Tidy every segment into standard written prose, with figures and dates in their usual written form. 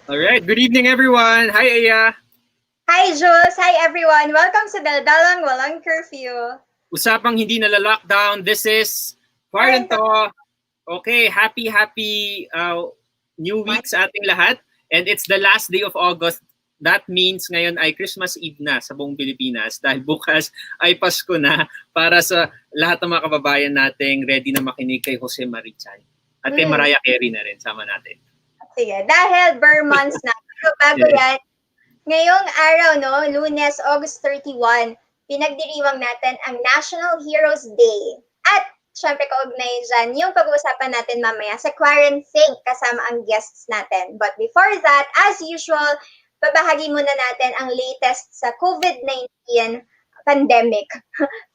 All right. Good evening, everyone. Hi, Aya. Hi, Jules! Hi, everyone! Welcome to daldalang walang curfew. Usapang hindi nala-lockdown. This is Quarantalk QuaranTalk. Okay, happy new week sa ating lahat. And it's the last day of August. That means ngayon ay Christmas Eve na sa buong Pilipinas dahil bukas ay Pasko na para sa lahat ng mga kababayan nating ready na makinig kay Jose Marichan. At kay Mariah Carey na rin, sama natin. Sige, dahil bare months na. Pero bago yan, ngayong araw, no, Lunes, August 31, pinagdiriwang natin ang National Heroes Day. At syempre kaugnay dyan, yung pag-uusapan natin mamaya sa QuaranTHINK kasama ang guests natin. But before that, as usual, babahagi muna natin ang latest sa COVID-19 pandemic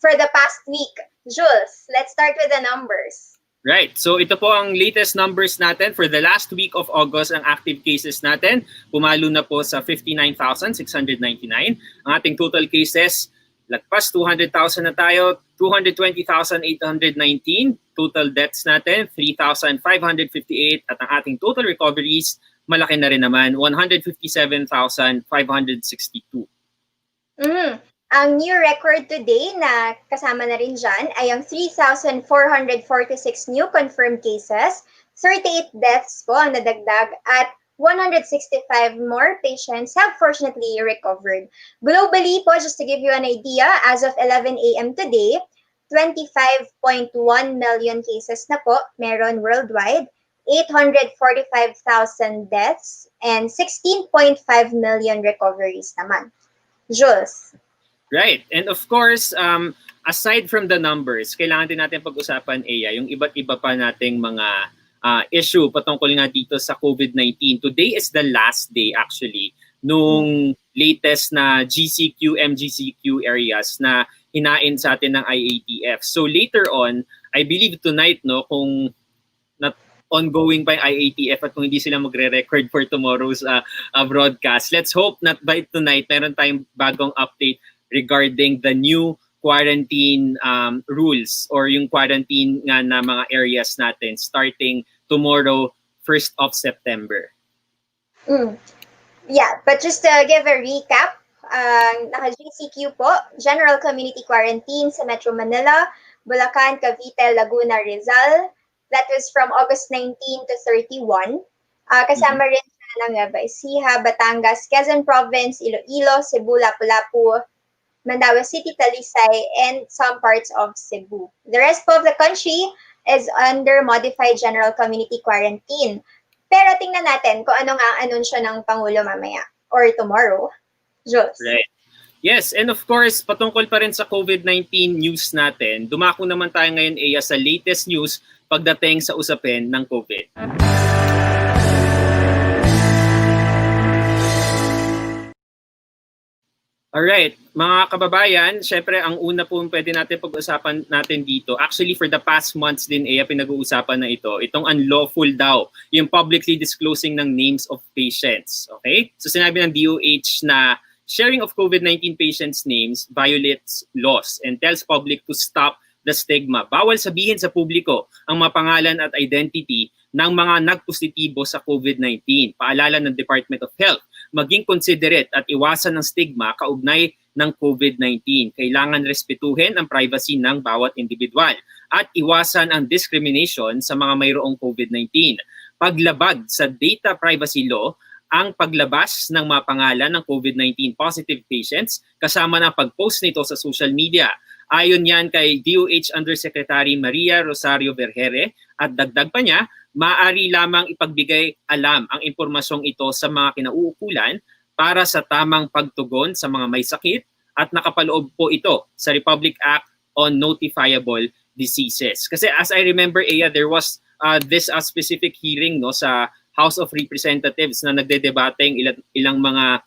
for the past week. Jules, let's start with the numbers. Right. So ito po ang latest numbers natin for the last week of August. Ang active cases natin, pumalo na po sa 59,699. Ang ating total cases, lagpas 200,000 na tayo, 220,819. Total deaths natin, 3,558. At ang ating total recoveries, malaki na rin naman, 157,562. Ang new record today na kasama na rin dyan ay ang 3,446 new confirmed cases, 38 deaths po ang nadagdag at 165 more patients have fortunately recovered. Globally po, just to give you an idea, as of 11 a.m. today, 25.1 million cases na po meron worldwide, 845,000 deaths, and 16.5 million recoveries naman. Jules. Right. And of course, aside from the numbers, kailangan din natin pag-usapan, Aya, yung iba't iba pa nating mga issue patungkol nga dito sa COVID-19. Today is the last day actually nung latest na GCQ, MGCQ areas na hinain sa atin ng IATF. So later on, I believe tonight, no, kung ongoing pa yung IATF at kung hindi sila magre-record for tomorrow's broadcast, let's hope that by tonight meron tayong bagong update regarding the new quarantine rules or yung quarantine nga na mga areas natin starting tomorrow, 1st of September. Yeah, but just to give a recap, naka-GCQ po, General Community Quarantine sa Metro Manila, Bulacan, Cavite, Laguna, Rizal. That was from August 19 to 31. Kasama rin siya ng Nueva Ecija, Batangas, Quezon Province, Iloilo, Cebu, Lapu-Lapu, Mandaue City, Talisay, and some parts of Cebu. The rest of the country is under modified general community quarantine. Pero tingnan natin kung ano nga ang anunsyo ng Pangulo mamaya or tomorrow. Jules. Right. Yes, and of course, patungkol pa rin sa COVID-19 news natin, dumako naman tayo ngayon, Aya, sa latest news pagdating sa usapin ng COVID. Alright, mga kababayan, syempre ang una po pwede natin pag-usapan natin dito, actually for the past months din, pinag-uusapan na ito, itong unlawful daw, yung publicly disclosing ng names of patients. Okay? So sinabi ng DOH na sharing of COVID-19 patients' names violates laws and tells public to stop the stigma. Bawal sabihin sa publiko ang mga pangalan at identity ng mga nagpositibo sa COVID-19. Paalala ng Department of Health, maging considerate at iwasan ng stigma kaugnay ng COVID-19. Kailangan respetuhin ang privacy ng bawat individual at iwasan ang discrimination sa mga mayroong COVID-19. Paglabag sa data privacy law, ang paglabas ng mga pangalan ng COVID-19 positive patients kasama ng pag-post nito sa social media. Ayon yan kay DOH Undersecretary Maria Rosario Vergere at dagdag pa niya, maaari lamang ipagbigay alam ang impormasyong ito sa mga kinauukulan para sa tamang pagtugon sa mga may sakit at nakapaloob po ito sa Republic Act on Notifiable Diseases. Kasi as I remember, Aya, there was this specific hearing no sa House of Representatives na nagdedebateng ilang mga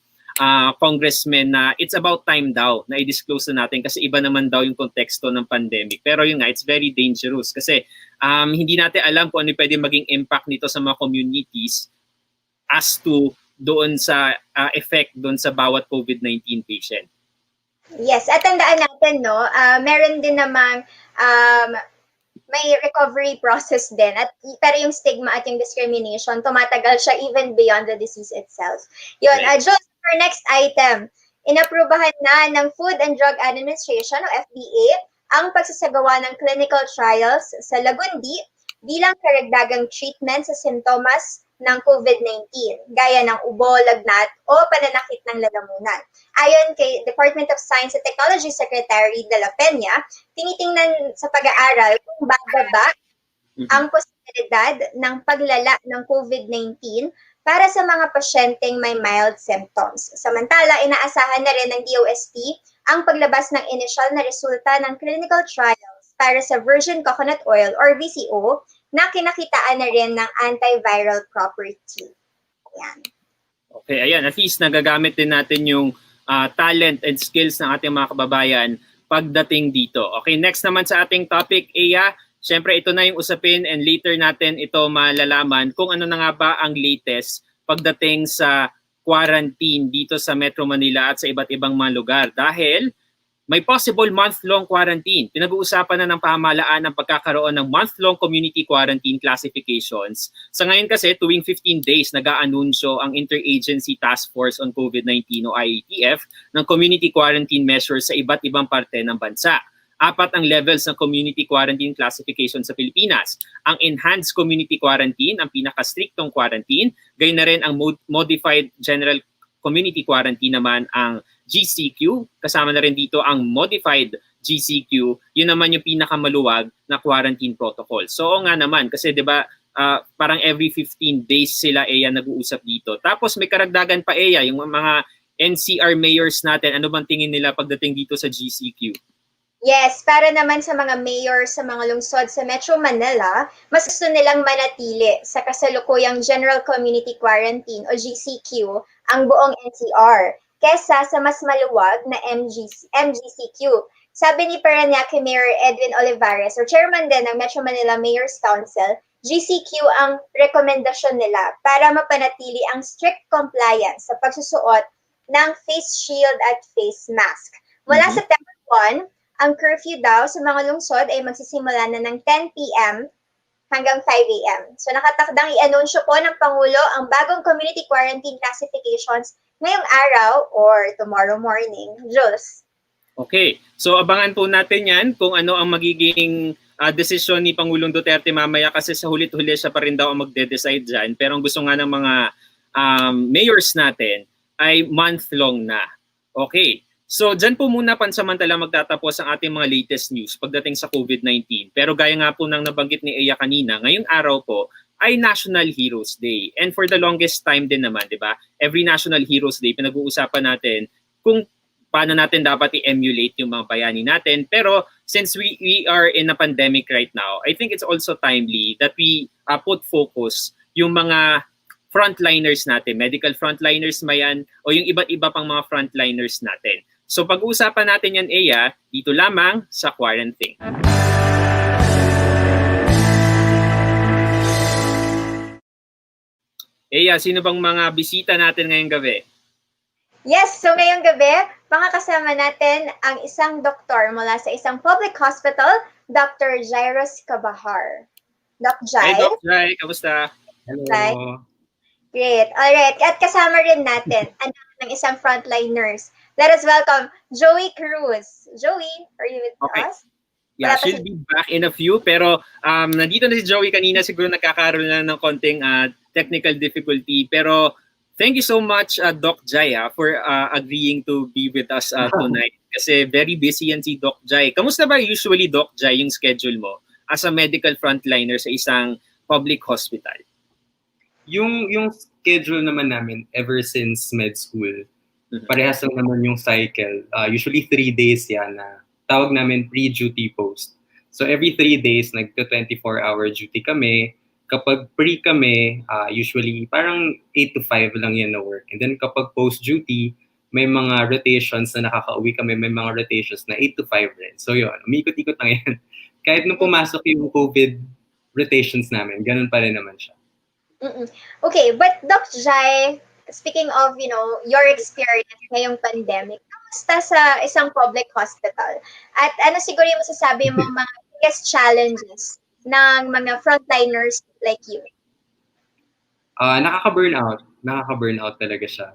congressmen na it's about time daw na i-disclose na natin kasi iba naman daw yung konteksto ng pandemic. Pero yun nga, it's very dangerous kasi hindi natin alam kung ano pwede maging impact nito sa mga communities as to doon sa effect doon sa bawat COVID-19 patient. Yes, at tandaan natin, no, meron din namang may recovery process din. Pero yung stigma at yung discrimination, tumatagal siya even beyond the disease itself. Yun, Right. Jules, for next item, inaprubahan na ng Food and Drug Administration o FDA ang pagsasagawa ng clinical trials sa Lagundi bilang karagdagang treatment sa simptomas ng COVID-19, gaya ng ubo, lagnat, o pananakit ng lalamunan. Ayon kay Department of Science and Technology Secretary De La Peña, tinitingnan sa pag-aaral kung bababa ang posibilidad ng paglala ng COVID-19 para sa mga pasyenteng may mild symptoms. Samantala, inaasahan na rin ng DOST ang paglabas ng initial na resulta ng clinical trials para sa virgin coconut oil or VCO na kinakitaan na rin ng antiviral property. Ayan. Okay, ayan. At least nagagamit din natin yung talent and skills ng ating mga kababayan pagdating dito. Okay, next naman sa ating topic, Aya. Siyempre, ito na yung usapin and later natin ito malalaman kung ano na nga ba ang latest pagdating sa quarantine dito sa Metro Manila at sa iba't ibang mga lugar. Dahil may possible month-long quarantine. Pinag-uusapan na ng pamahalaan ang pagkakaroon ng month-long community quarantine classifications. Sa ngayon kasi, tuwing 15 days, nag-aanunsyo ang Interagency Task Force on COVID-19 o IATF ng community quarantine measures sa iba't ibang parte ng bansa. 4 ang levels ng community quarantine classification sa Pilipinas. Ang Enhanced Community Quarantine, ang pinaka-strictong quarantine, gayon na rin ang Modified General Community Quarantine naman ang GCQ, kasama na rin dito ang Modified GCQ, yun naman yung pinakamaluwag na quarantine protocol. So nga naman, kasi 'di ba parang every 15 days sila nag-uusap dito. Tapos may karagdagan pa yung mga NCR Mayors natin, ano bang tingin nila pagdating dito sa GCQ? Yes, para naman sa mga mayor sa mga lungsod sa Metro Manila, mas gusto nilang manatili sa kasalukuyang General Community Quarantine o GCQ ang buong NCR kesa sa mas maluwag na MGCQ. Sabi ni Parañaque Mayor Edwin Olivares, or chairman din ng Metro Manila Mayor's Council, GCQ ang rekomendasyon nila para mapanatili ang strict compliance sa pagsusuot ng face shield at face mask. Mula September 1, ang curfew daw sa mga lungsod ay magsisimula na ng 10 p.m. hanggang 5 a.m. So nakatakdang i-anunsyo po ng Pangulo ang bagong community quarantine classifications ngayong araw or tomorrow morning. Jules. Okay, so abangan po natin yan kung ano ang magiging desisyon ni Pangulong Duterte mamaya kasi sa hulit-huli siya pa rin daw ang magde-decide dyan. Pero ang gusto nga ng mga mayors natin ay month-long na. Okay. So, dyan po muna pansamantala magtatapos ang ating mga latest news pagdating sa COVID-19. Pero gaya nga po ng nabanggit ni Aya kanina, ngayong araw po ay National Heroes Day. And for the longest time din naman, di ba? Every National Heroes Day, pinag-uusapan natin kung paano natin dapat i-emulate yung mga bayani natin. Pero since we are in a pandemic right now, I think it's also timely that we put focus yung mga frontliners natin, medical frontliners ba yan, o yung iba't iba pang mga frontliners natin. So pag-uusapan natin yan, Aya, dito lamang sa QuaranTHINK. Aya, sino bang mga bisita natin ngayong gabi? Yes, so ngayong gabi, makakasama natin ang isang doktor mula sa isang public hospital, Dr. Jairus Cabajar. Doc Jai. Hey, Doc Jai, kamusta? Hello. Hi. Great. Alright. At kasama rin natin ng isang frontliners. Let us welcome Joie Cruz. Joie, are you with us? Yeah, she'll be back in a few. Pero nandito na si Joie kanina. Siguro nagkakaroon lang ng konting technical difficulty. Pero thank you so much, Doc Jai, for agreeing to be with us tonight. Kasi very busy yan si Doc Jai. Kamusta ba usually, Doc Jai, yung schedule mo as a medical frontliner sa isang public hospital? Yung schedule naman namin ever since med school, parehas lang naman yung cycle. Usually 3 days yan na tawag namin pre-duty post. So every 3 days, nagto-24-hour duty kami. Kapag pre kami, usually parang 8 to 5 lang yan na work. And then kapag post-duty, may mga rotations na nakaka-uwi kami, may mga rotations na 8 to 5 rin. So yun, umikot-ikot lang yan. Kahit nung pumasok yung COVID rotations namin, ganun pa rin naman siya. Okay, but Doc Jai, speaking of, your experience ngayong pandemic, kamusta sa isang public hospital? At ano siguro yung masasabi mo mga biggest challenges ng mga frontliners like you? Nakaka-burnout talaga siya.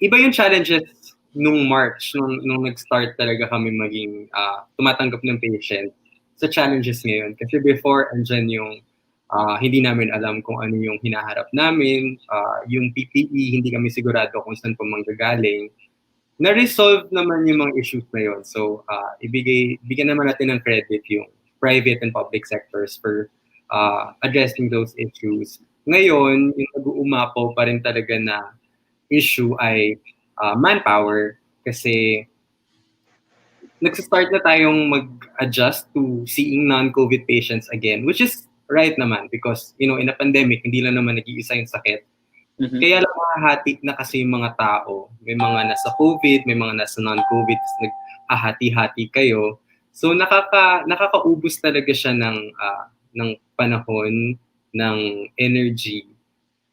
Iba yung challenges nung March, nung nag-start talaga kami maging tumatanggap ng patient sa challenges ngayon. Kasi before, andyan yung hindi namin alam kung ano yung hinaharap namin, yung PPE, hindi kami sigurado kung saan pa manggagaling. Na-resolve naman yung mga issues na yun. So, bigyan naman natin ng credit yung private and public sectors for addressing those issues. Ngayon, yung nag-uumapaw pa rin talaga na issue ay manpower kasi nagsistart na tayong mag-adjust to seeing non-COVID patients again, which is right naman because, in a pandemic, hindi lang naman nag-iisa yung sakit. Mhm. Kaya lang mahahati na kasi yung mga tao. May mga nasa COVID, may mga nasa non-COVID, nag-ahati-hati kayo. So nakakaubos talaga siya ng panahon, ng energy.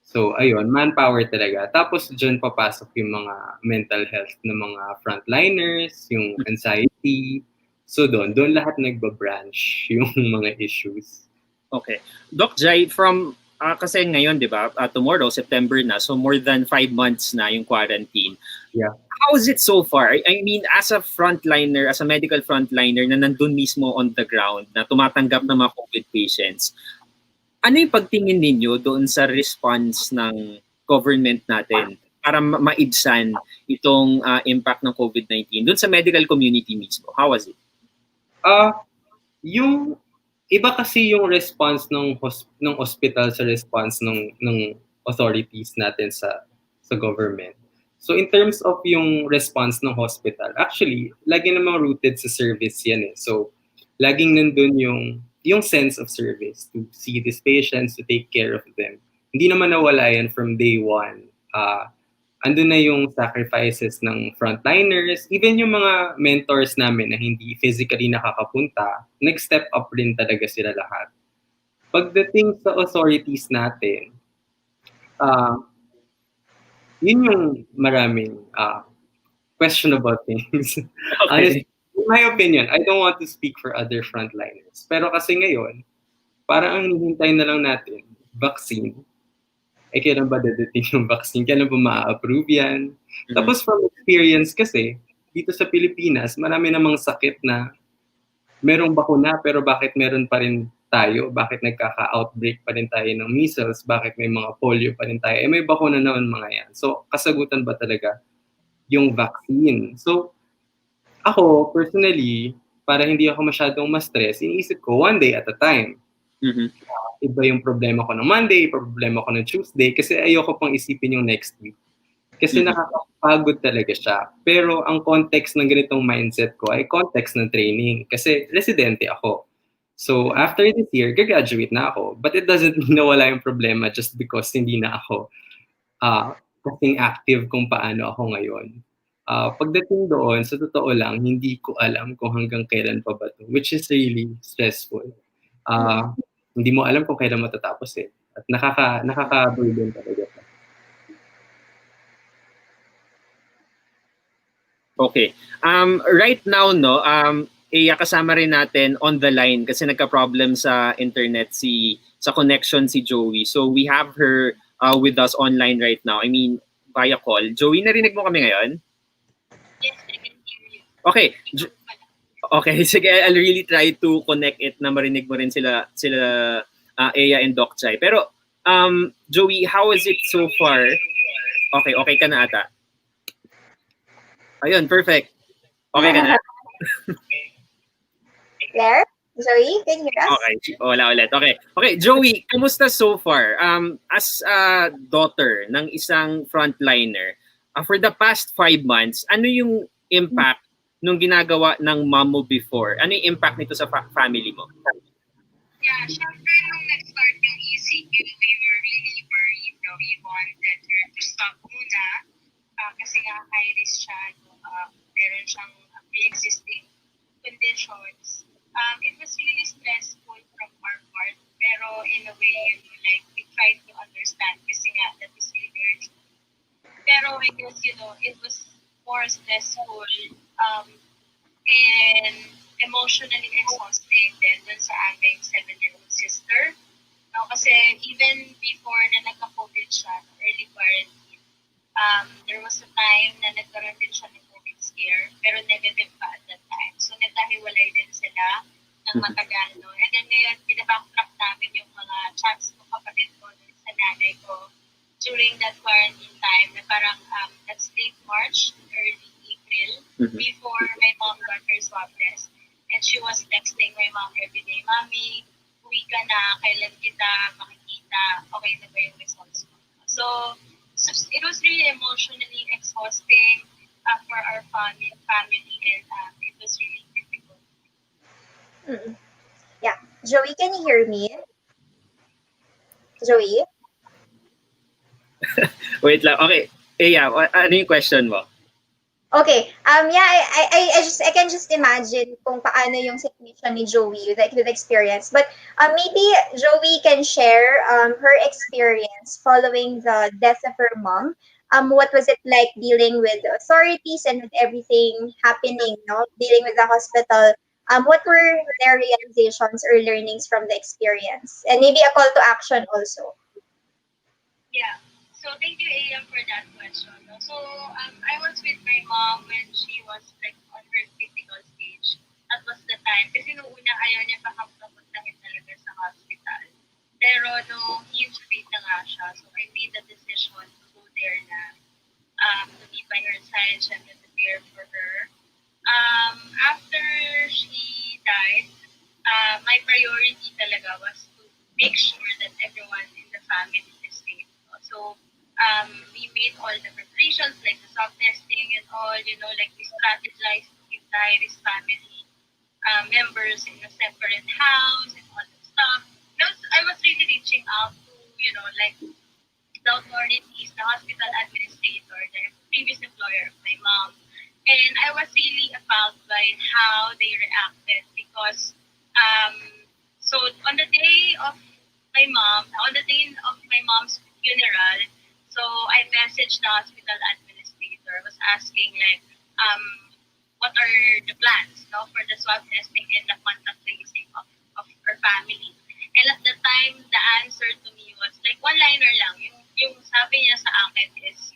So ayun, manpower talaga. Tapos dyan papasok yung mga mental health ng mga frontliners, yung anxiety. So doon lahat nagbabranch yung mga issues. Okay. Doc Jai, from kasi ngayon, di ba, tomorrow, September na, so more than 5 months na yung quarantine. Yeah. How is it so far? I mean, as a frontliner, as a medical frontliner na nandun mismo on the ground, na tumatanggap ng mga COVID patients, ano yung pagtingin ninyo doon sa response ng government natin para maibsan itong impact ng COVID-19 doon sa medical community mismo? How was it? Yung iba kasi yung response ng hospital sa response ng authorities natin sa government. So in terms of yung response ng hospital, actually lagi namang rooted sa service yan eh. So laging nandun yung sense of service to see these patients, to take care of them. Hindi naman nawala yan from day one. Andun na yung sacrifices ng frontliners, even yung mga mentors namin na hindi physically nakakapunta, nag-step up rin talaga sila lahat. Pagdating sa authorities natin, yun yung maraming questionable things. Okay. Honestly, in my opinion, I don't want to speak for other frontliners. Pero kasi ngayon, parang ang hinihintay na lang natin, vaccine. Kailan ba dadating yung vaccine? Kailan ba ma-approve yan? Tapos from experience kasi, dito sa Pilipinas, marami namang sakit na merong bakuna pero bakit meron pa rin tayo? Bakit nagkaka-outbreak pa rin tayo ng measles? Bakit may mga polio pa rin tayo? May bakuna naman mga yan. So, kasagutan ba talaga yung vaccine? So, ako, personally, para hindi ako masyadong ma-stress, iniisip ko one day at a time. Mm-hmm. Iba yung problema ko ng Monday, problema ko ng Tuesday, kasi ayoko pang isipin yung next week. Kasi nakakapagod talaga siya. Pero ang context ng ganitong mindset ko ay context ng training. Kasi residente ako. So after this year, gagraduate na ako. But it doesn't mean na wala yung problema just because hindi na ako kasing active kung paano ako ngayon. Pagdating doon, sa totoo lang, hindi ko alam kung hanggang kailan pa ba ito, which is really stressful. Hindi mo alam kung kailan matatapos eh. At nakaka-burden talaga. Okay. Right now, no, kasama rin natin on the line kasi nagka-problem sa internet sa connection si Joey. So we have her with us online right now. I mean, via call. Joey, narinig mo kami ngayon? Yes, I can hear you. Okay. Okay, sige, I'll really try to connect it na marinig mo rin sila Aya and Doc Chai. Pero, Joey, how is it so far? Okay ka na ata. Ayun, perfect. Okay ka na. Claire? Joey, can you hear us? Okay, wala ulit. Okay, Joey, kumusta so far? As a daughter ng isang frontliner, for the past 5 months, ano yung impact nung ginagawa ng mom mo before? Ano yung impact nito sa family mo? Yeah, syempre nung nag-start yung ECQ, we were really worried. No? We wanted her to stop muna kasi nga high risk siya. Meron siyang pre-existing conditions. It was really stressful from our part. Pero in a way, like we tried to understand kasi nga that is really urgent. Pero I guess, it was more stressful. And emotionally exhausting din dun sa aming 7-year-old sister. No, kasi even before na nagka-COVID siya, early quarantine, there was a time na nagkaroon din siya ng COVID scare, pero negative pa at that time. So, nagkahiwalay din sila ng matagal. No? And then ngayon, binabacktrack namin yung mga chats ng kapatid ko sa nanay ko during that quarantine time na parang that's late March, early April, before my mom got her swab test. And she was texting my mom every day, Mommy, uwi ka na, kailan kita makikita, okay na ba yung results mo? So it was really emotionally exhausting for our family and it was really difficult. Yeah. Joey, can you hear me? Joey? Wait lang. Okay. Yeah, ano yung question mo? Okay. Yeah, I can just imagine kung paano yung situation ni Joey with experience. But maybe Joey can share her experience following the death of her mom. What was it like dealing with the authorities and with everything happening, no? Dealing with the hospital. What were their realizations or learnings from the experience? And maybe a call to action also. Yeah. So thank you, AM, for that question. No? So I was with my mom when she was like on her critical stage. That was the time. Kasi noong una ayaw niya pa papuntahin talaga sa hospital. Pero no, intubate na nga siya. So I made the decision to go there na to be by her side. Syempre to care for her. After she died, my priority talaga was to make sure that everyone in the family is safe. So we made all the preparations, like the swab testing and all, like we strategized to give Jairus family members in a separate house and all that stuff. I was really reaching out to, like the authorities, the hospital administrator, the previous employer of my mom. And I was really appalled by how they reacted because, so on the day of my mom's funeral, so I messaged the hospital administrator, was asking like, what are the plans, for the swab testing and the contact tracing of her family. And at the time, the answer to me was like one-liner lang. Yung sabi niya sa akin is,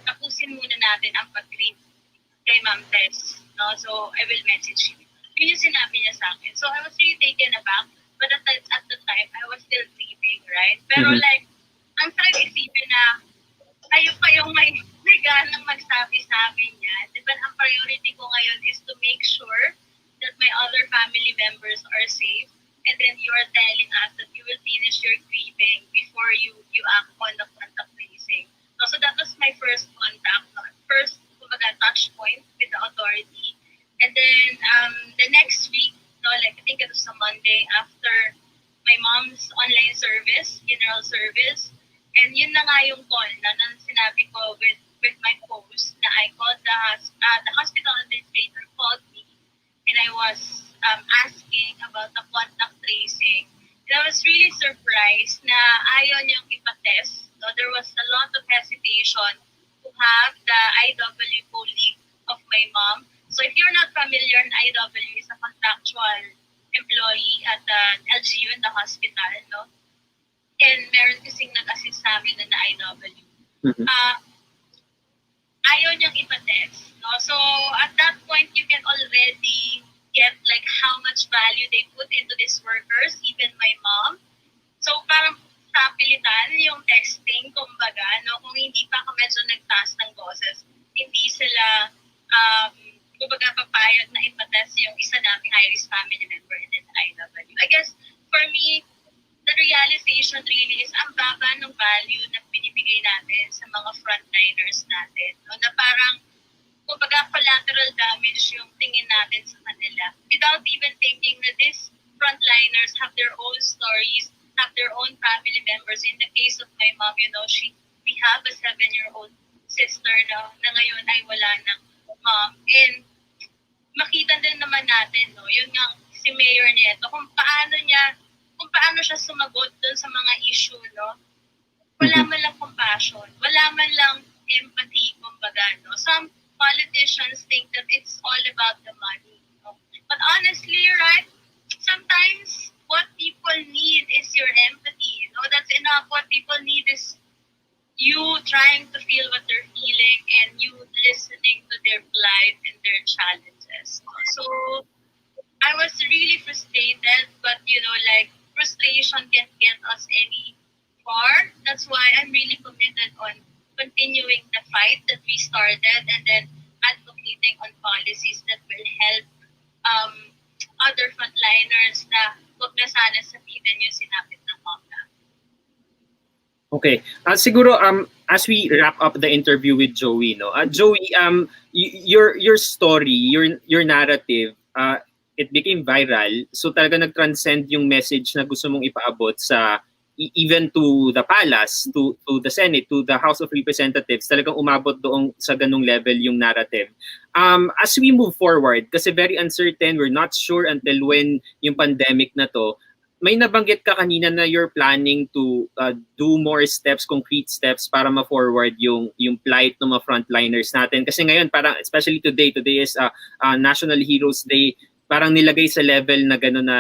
tapusin muna natin ang pag-treat kay Ma'am Tess. No? So I will message you. Yun yung sinabi niya sa akin. So I was really taken aback. But at the time, I was still grieving, right? Pero like, ang sarap isipin na kayo kayong may ganang magsabi sa akin yan. Diba, ang priority ko ngayon is to make sure that my other family members are safe. And then you are telling us that you will finish your grieving before you act on the contact tracing. So that was my first contact, first touch point with the authority. And then the next week, like I think it was a Monday after my mom's online service, funeral service, and yun na nga yung call na sinabi ko with my post na I called the hospital administrator called me and I was asking about the contact tracing. And I was really surprised na ayaw niyang ipatest. So there was a lot of hesitation to have the IW colleague of my mom. So if you're not familiar, an IW is a contractual employee at the LGU in the hospital, no? And meron kasing nag-assist sa amin na IW. Ayaw niyang ipatest, no? So at that point, you can already get like how much value they put into these workers, even my mom. So parang sapilitan yung testing, kumbaga, no? Kung hindi pa ako medyo nagtaas ng boses, hindi sila kumbaga papayag na ipatest yung isa naming high-risk family member and then IW. I guess for me, the realization really is ang baba ng value na binibigay natin sa mga frontliners natin. No? Na parang, kumbaga, collateral damage yung tingin natin sa kanila. Without even thinking na these frontliners have their own stories, have their own family members. In the case of my mom, we have a 7-year-old sister na ngayon ay wala ng mom. And makita din naman natin, no, yun nga si Mayor Nieto, kung paano siya sumagot dun sa mga issue, no? Wala man lang compassion, wala man lang empathy, kumbaga, no? Some politicians think that it's all about the money, no? But But honestly, right, sometimes what people need is your empathy. That's enough. What people need is you trying to feel what they're feeling and you listening to their plight and their challenges. So I was really frustrated, but frustration can't get us any far. That's why I'm really committed on continuing the fight that we started and then advocating on policies that will help other frontliners na huwag na sana sabihin yung sinapit ng mama. Okay. Siguro as we wrap up the interview with Joie, no. Joie, your story, your narrative, it became viral. So talaga nag-transcend yung message na gusto mong ipaabot sa even to the palace, to the Senate, to the House of Representatives. Talagang umabot doon sa ganung level yung narrative. As we move forward, kasi very uncertain, we're not sure until when yung pandemic na to. May nabanggit ka kanina na you're planning to do more steps, concrete steps para ma-forward yung plight ng mga frontliners natin. Kasi ngayon, parang especially today is National Heroes Day, parang nilagay sa level na gano'n na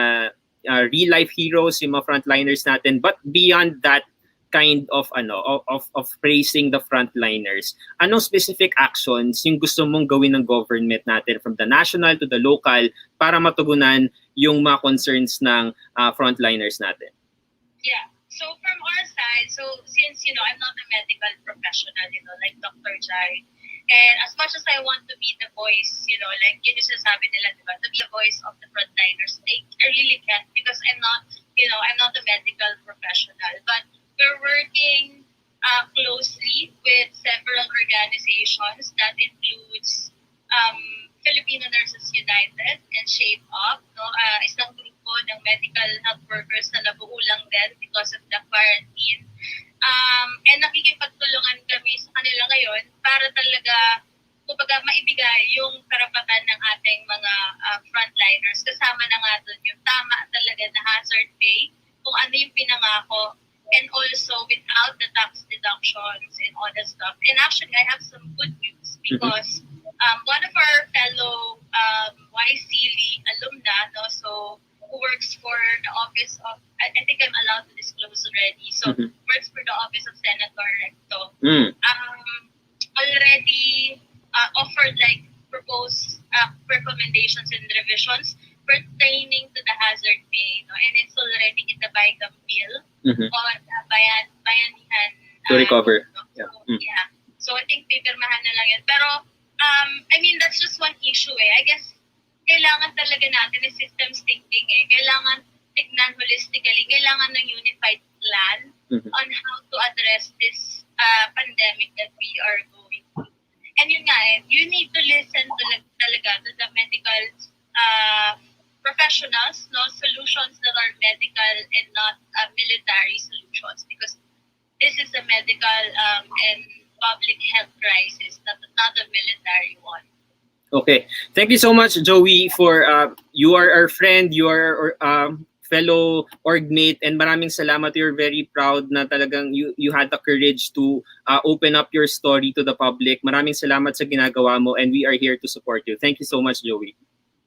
real-life heroes yung mga frontliners natin. But beyond that kind of praising the frontliners, anong specific actions yung gusto mong gawin ng government natin from the national to the local para matugunan yung mga concerns ng frontliners natin? Yeah. So from our side, since I'm not a medical professional, like Dr. Jai, and as much as I want to be the voice, yun yung sinasabi nila, diba, to be the voice of the frontliners, I really can't because I'm not a medical professional, but we're working closely with several organizations that includes Filipino Nurses United and Shape Up, isang grupo ng medical health workers na nabuulang din because of the quarantine. And nakikipagtulungan kami sa kanila ngayon para talaga kumbaga maibigay yung karapatan ng ating mga frontliners. Kasama na nga doon yung tama talaga na hazard pay, kung ano yung pinangako, and also without the tax deductions and all that stuff. And actually, I have some good news because one of our fellow YCL alumna, who works for the office of, I think I'm allowed to disclose already, works for the office of Senator Recto, already offered proposed recommendations and revisions pertaining to the hazard pay, and it's already in the BICAM bill on bayanihan to recover. Yeah. So I think pipirmahan na lang yun. Pero that's just one issue I guess kailangan talaga natin ng systems thinking Kailangan tignan holistically, kailangan ng unified plan on how to address this pandemic that we are going through. And yun nga you need to listen talaga to the medical professionals, solutions that are medical and not military solutions, because this is a medical and public health crisis, not a military one. Okay. Thank you so much, Joie, for you are our friend, you are our fellow orgmate, and maraming salamat. You're very proud na talagang you had the courage to open up your story to the public. Maraming salamat sa ginagawa mo, and we are here to support you. Thank you so much, Joie.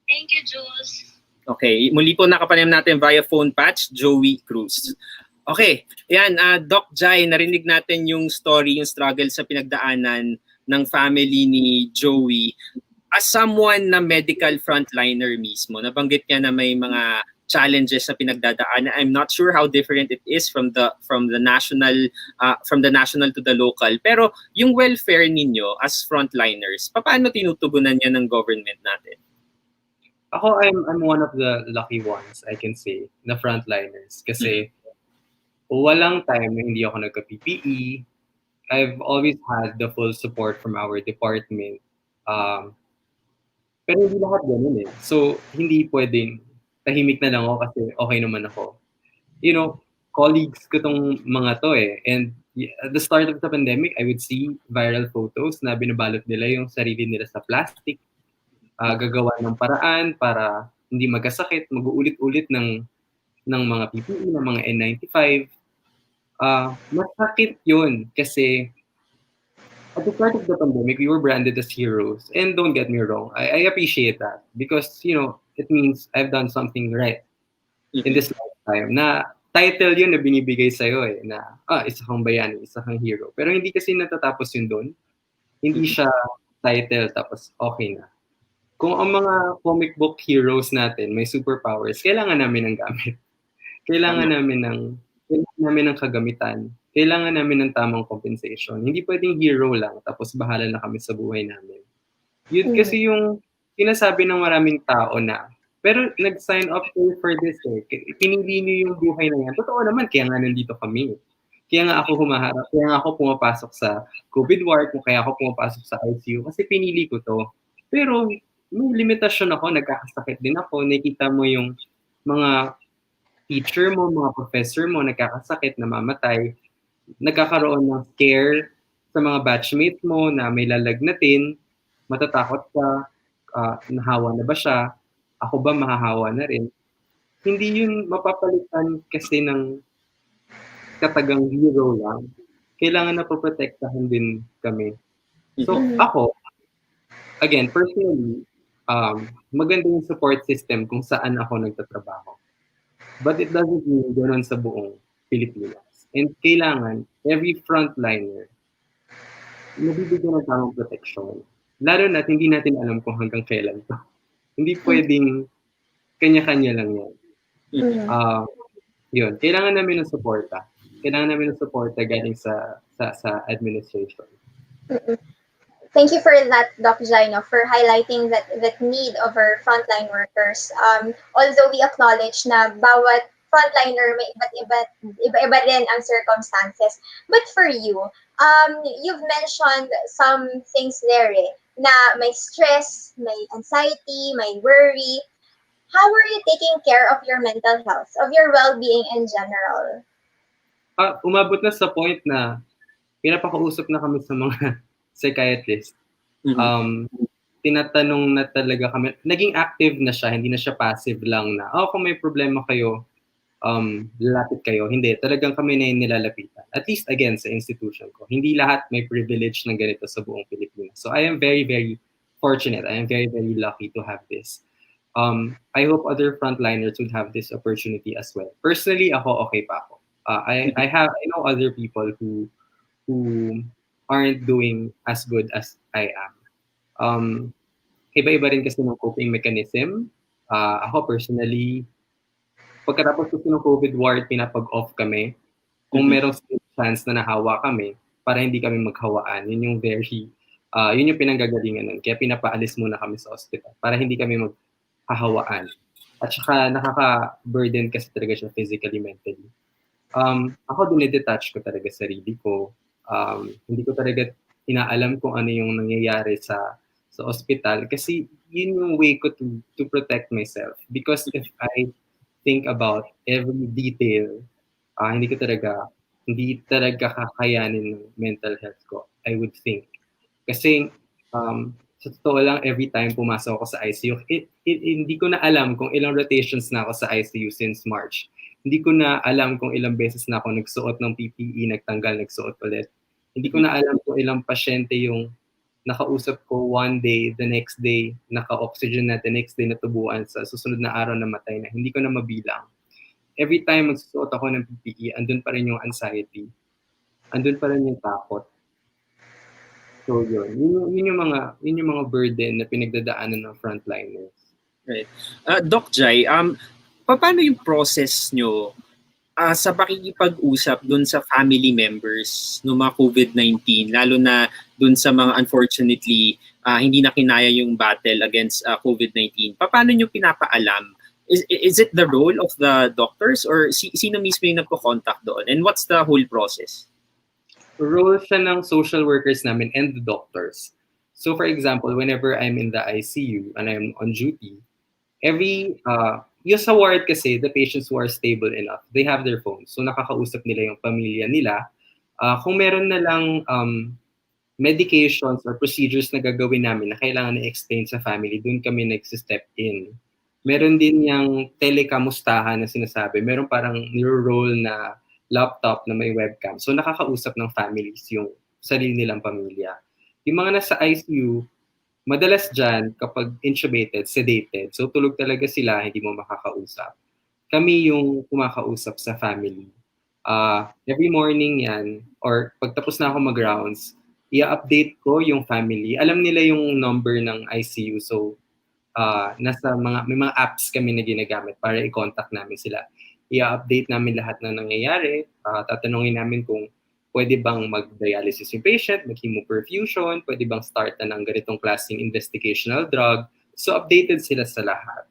Thank you, Jules. Okay, muli po nakapanayam natin via phone patch, Joie Cruz. Okay, yan, Doc Jai, narinig natin yung story, yung struggle sa pinagdaanan ng family ni Joie. As someone na medical frontliner mismo, nabanggit niya na may mga challenges sa pinagdadaanan. I'm not sure how different it is from the national to the local. Pero yung welfare ninyo as frontliners, paano tinutugunan niya ng government natin? Ako, I'm one of the lucky ones, I can say, na frontliners. Kasi walang time na hindi ako nagka-PPE. I've always had the full support from our department. Pero hindi lahat ganun So, hindi pwedeng tahimik na lang ako kasi okay naman ako. Colleagues ko tong mga to And at the start of the pandemic, I would see viral photos na binabalot nila yung sarili nila sa plastic. Gagawa ng paraan para hindi magkasakit, mag-uulit-ulit ng mga PPE, ng mga N95. Masakit yun kasi at the start of the pandemic, we were branded as heroes. And don't get me wrong, I appreciate that because, it means I've done something right in this lifetime. Na title yun na binibigay sa'yo na isa kang bayani, isa kang hero. Pero hindi kasi natatapos yun doon. Hindi siya title tapos okay na. Kung ang mga comic book heroes natin may superpowers, kailangan namin ng gamit. Kailangan namin ng kagamitan. Kailangan namin ng tamang compensation. Hindi pwedeng hero lang tapos bahala na kami sa buhay namin. Yun kasi yung sinasabi ng maraming tao na pero nag-sign up kayo for this pinili niyo yung buhay na yan. Totoo naman, kaya nga nandito kami. Kaya nga ako humaharap, kaya nga ako pumapasok sa COVID ward, kaya ako pumapasok sa ICU, kasi pinili ko to. Pero may limitasyon ako, nagkakasakit din ako, nakita mo yung mga teacher mo, mga professor mo, nagkakasakit, namamatay, nagkakaroon ng scare sa mga batchmates mo na may lalagnatin, matatakot ka, nahawa na ba siya, ako ba mahahawa na rin? Hindi yun mapapalitan kasi ng katagang hero lang. Kailangan na poprotektahan din kami. So ako, again, personally, maganda yung support system kung saan ako nagtatrabaho. But it doesn't mean gano'n sa buong Pilipinas. And kailangan, every frontliner, nabibigyan ng tamang protection. Lalo na hindi natin alam kung hanggang kailan to. Hindi pwedeng kanya-kanya lang yan. Yun, kailangan namin ng suporta. Kailangan namin ng suporta galing sa administration. Thank you for that, Doc Jaino, for highlighting that need of our frontline workers. Although we acknowledge na bawat frontliner may iba rin ang circumstances. But for you, you've mentioned some things there na may stress, may anxiety, may worry. How are you taking care of your mental health, of your well-being in general? Umabot na sa point na pinapakausap na kami sa mga psychiatrist. Tinatanong na talaga kami, naging active na siya, hindi na siya passive lang na, kung may problema kayo, lalapit kayo. Hindi, talagang kami na yung nilalapitan. At least, again, sa institution ko. Hindi lahat may privilege ng ganito sa buong Pilipinas. So I am very, very fortunate. I am very, very lucky to have this. I hope other frontliners would have this opportunity as well. Personally, ako, okay pa ako. I know other people who aren't doing as good as I am. Iba-iba rin kasi ng coping mechanism. Ako personally, pagkatapos kasi ng COVID ward, pinapag-off kami. Kung merong chance na nahawa kami, para hindi kami maghawaan. Yun yung pinanggagalingan nun. Kaya pinapaalis muna kami sa hospital para hindi kami maghahawaan. At saka nakaka-burden kasi talaga siya physically, mentally. Ako dinidetach ko talaga sarili ko. Hindi ko talaga inaalam kung ano yung nangyayari sa ospital kasi yun yung way ko to protect myself. Because if I think about every detail, hindi talaga kakayanin ng mental health ko, I would think. Kasi sa totoo lang, every time pumasok ako sa ICU, hindi ko na alam kung ilang rotations na ako sa ICU since March. Hindi ko na alam kung ilang beses na ako nagsuot ng PPE, nagtanggal, nagsuot ulit. Hindi ko na alam kung ilang pasyente yung nakausap ko one day, the next day, naka-oxygen na, the next day natubuan sa susunod na araw na matay na. Hindi ko na mabilang. Every time magsusuot ako ng PPE, andun pa rin yung anxiety. Andun pa rin yung takot. So yun yung mga burden na pinagdadaanan ng frontliners. Right. Doc Jai, paano yung process nyo sa pakikipag-usap dun sa family members ng mga COVID-19, lalo na dun sa mga unfortunately hindi na kinaya yung battle against COVID-19? Paano nyo pinapaalam? Is it the role of the doctors or sino mismo yung nagko-contact doon? And what's the whole process? Role siya ng social workers namin and the doctors. So for example, whenever I'm in the ICU and I'm on duty, yung sa ward kasi, the patients who are stable enough, they have their phones. So nakakausap nila yung pamilya nila. Kung meron na lang medications or procedures na gagawin namin na kailangan na-explain sa family, dun kami nag-step in. Meron din yung telekamustahan na sinasabi. Meron parang niro-roll na laptop na may webcam. So nakakausap ng families yung sarili nilang pamilya. Yung mga nasa ICU, Madalas dyan, kapag intubated, sedated, so tulog talaga sila, hindi mo makakausap. Kami yung kumakausap sa family. Every morning yan, or pagtapos na ako mag-rounds, i-update ko yung family. Alam nila yung number ng ICU, so may mga apps kami na ginagamit para i-contact namin sila. I-update namin lahat ng nangyayari, tatanungin namin kung pwede bang mag-dialysis yung patient, mag-hemoperfusion, pwede bang start na ng ganitong klaseng investigational drug. So updated sila sa lahat.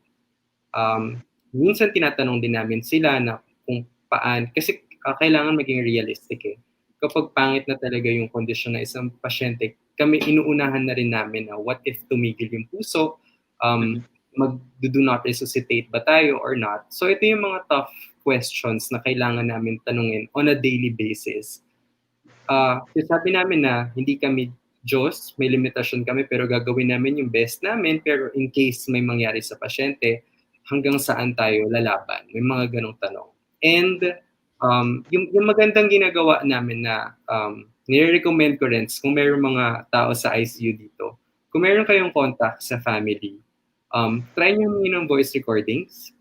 Minsan tinatanong din namin sila na kung kasi kailangan maging realistic eh. Kapag pangit na talaga yung kondisyon ng isang pasyente, kami inuunahan na rin namin na what if tumigil yung puso, do not resuscitate ba tayo or not? So ito yung mga tough questions na kailangan namin tanungin on a daily basis. Sabi namin na hindi kami Diyos, may limitasyon kami pero gagawin namin yung best namin, pero in case may mangyari sa pasyente, hanggang saan tayo lalaban? May mga ganong tanong. And yung magandang ginagawa namin na nire-recommend ko rin kung mayroong mga tao sa ICU dito, kung mayroon kayong contact sa family, try nyo ng voice recordings.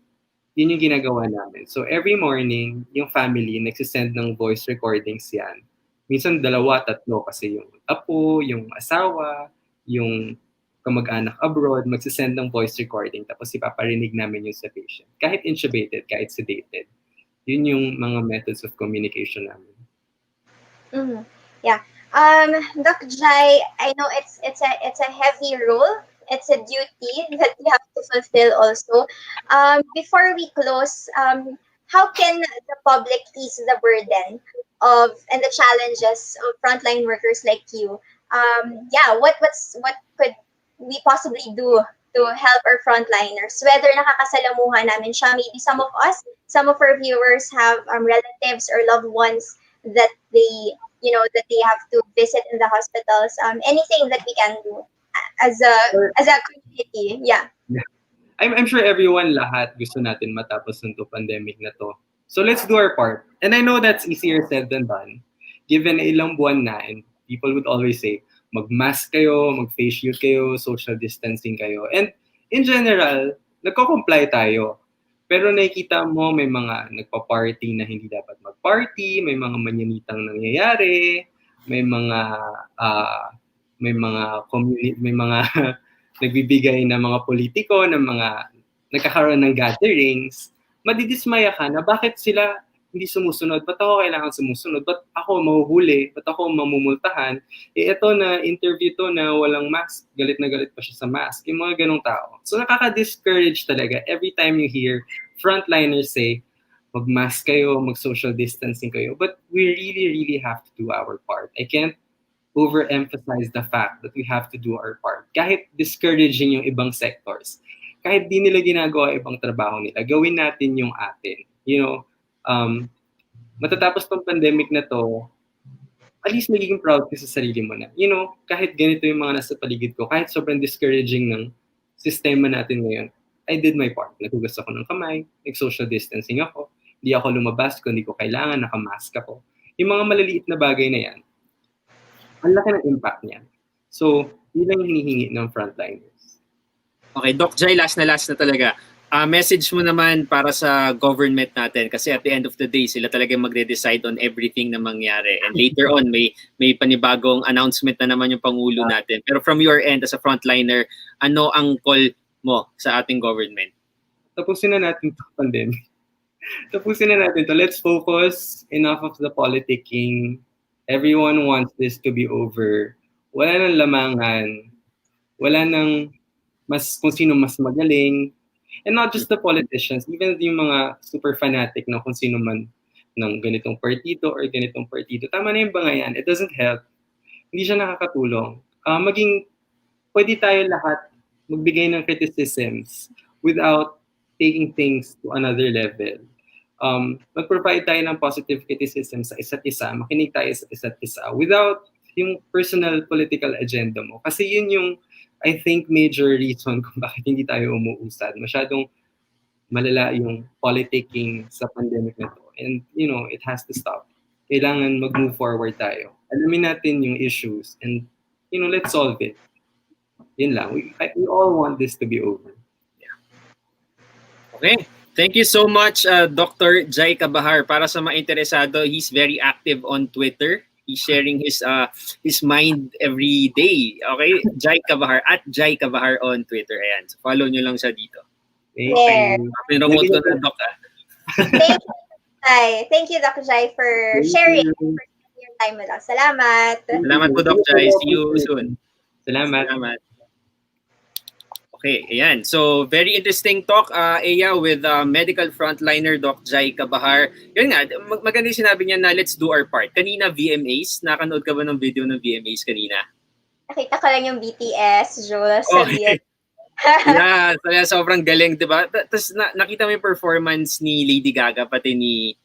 Yun yung ginagawa namin. So every morning, yung family nagsisend ng voice recordings yan. Minsan 2, 3 kasi yung apo, yung asawa, yung kamag-anak abroad, magsisend ng voice recording tapos ipaparinig namin yung sa patient. Kahit intubated, kahit sedated. Yun yung mga methods of communication namin. Mm-hmm. Yeah. Doc Jai, I know it's a heavy role. It's a duty that you have to fulfill also. Before we close, how can the public ease the burden of and the challenges of frontline workers like you? What could we possibly do to help our frontliners? Whether nakakasalamuha namin siya, maybe some of us, some of our viewers have relatives or loved ones that they have to visit in the hospitals. Anything that we can do as a community. Yeah. I'm sure everyone lahat gusto natin matapos ng pandemic na to. So let's do our part. And I know that's easier said than done. Given ilang buwan na, and people would always say, mag-mask kayo, mag-face shield kayo, social distancing kayo. And in general, nagko-comply tayo. Pero nakikita mo may mga nagpa-party na hindi dapat mag-party, may mga manyanitang nangyayari, may mga nagbibigay na mga politiko, ng mga nagkakaroon ng gatherings, madidismaya ka na bakit sila hindi sumusunod? Ba't ako kailangan sumusunod? Ba't ako mahuhuli? Ba't ako mamumultahan? Ito na interview to na walang mask, galit na galit pa siya sa mask. Yung mga ganong tao. So nakaka-discourage talaga every time you hear frontliners say, mag-mask kayo, mag-social distancing kayo. But we really, really have to do our part. I can't overemphasize the fact that we have to do our part. Kahit discouraging yung ibang sectors, kahit di nila ginagawa ibang trabaho nila, gawin natin yung atin. Matatapos tong pandemic na to, at least magiging proud ka sa sarili mo na, kahit ganito yung mga nasa paligid ko, kahit sobrang discouraging ng sistema natin ngayon, I did my part. Naghugas ako ng kamay, nag-social distancing ako, hindi ako lumabas kung hindi ko kailangan, nakamask ako. Yung mga malaliit na bagay na yan, ang laki ng impact niya. So, yun lang hinihingi ng frontliners. Okay, Doc Jai, last na talaga. Message mo naman para sa government natin kasi at the end of the day, sila talaga magde-decide on everything na mangyari. And later on, may panibagong announcement na naman yung Pangulo natin. Pero from your end, as a frontliner, ano ang call mo sa ating government? Tapusin na natin ito pandemic. Tapusin na natin ito. Let's focus. Enough of the politicking. Everyone wants this to be over. Wala nang lamangan. Wala nang kung sino mas magaling. And not just the politicians, even yung mga super fanatic na kung sino man ng ganitong partido or ganitong partido. Tama na yung bangayan. It doesn't help. Hindi siya nakakatulong. Pwede tayo lahat magbigay ng criticisms without taking things to another level. Mag-provide tayo ng positive criticism sa isa't isa, makinig tayo sa isa't isa without yung personal political agenda mo. Kasi yun yung, I think, major reason kung bakit hindi tayo umuusad. Masyadong malala yung politicking sa pandemic na to. And, it has to stop. Kailangan mag-move forward tayo. Alamin natin yung issues and, let's solve it. Yun lang. We all want this to be over. Okay. Thank you so much, Dr. Jairus Cabajar. Para sa mga interesado, he's very active on Twitter. He's sharing his mind every day. Okay? Jairus Cabajar, at Jairus Cabajar on Twitter. Ayan. So follow nyo lang siya dito. Thank There. you. Pinromote ko na, Doc. Thank you, Jai. Thank you, Dr. Jai, for sharing your time with us. Salamat. Salamat po, Doc Jai. See you soon. Salamat. Salamat. Okay, ayan. So, very interesting talk, Aya, with medical frontliner Doc Jairus Cabajar. Yun nga, maganda yung sinabi niya na let's do our part. Kanina, VMAs. Nakanood ka ba ng video ng VMAs kanina? Nakita ko lang yung BTS, Jules. Okay. Yeah, sobrang galing, di ba? Tapos nakita mo yung performance ni Lady Gaga, pati ni,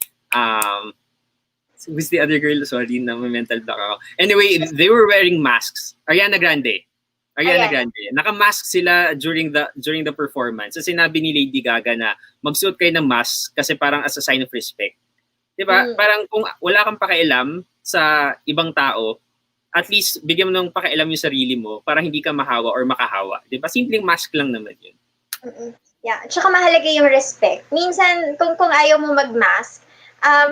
who's the other girl? Sorry, na-mental block ako. Anyway, they were wearing masks. Ariana Grande. Naka-mask sila during the performance. So sinabi ni Lady Gaga na magsuot kayo ng mask kasi parang as a sign of respect. 'Di ba? Parang kung wala kang pakialam sa ibang tao, at least bigyan mo ng pakialam yung sarili mo para hindi ka mahawa or makahawa. 'Di ba? Simpleng mask lang naman 'yun. Yeah, tsaka mahalaga yung respect. Minsan kung ayaw mo mag-mask,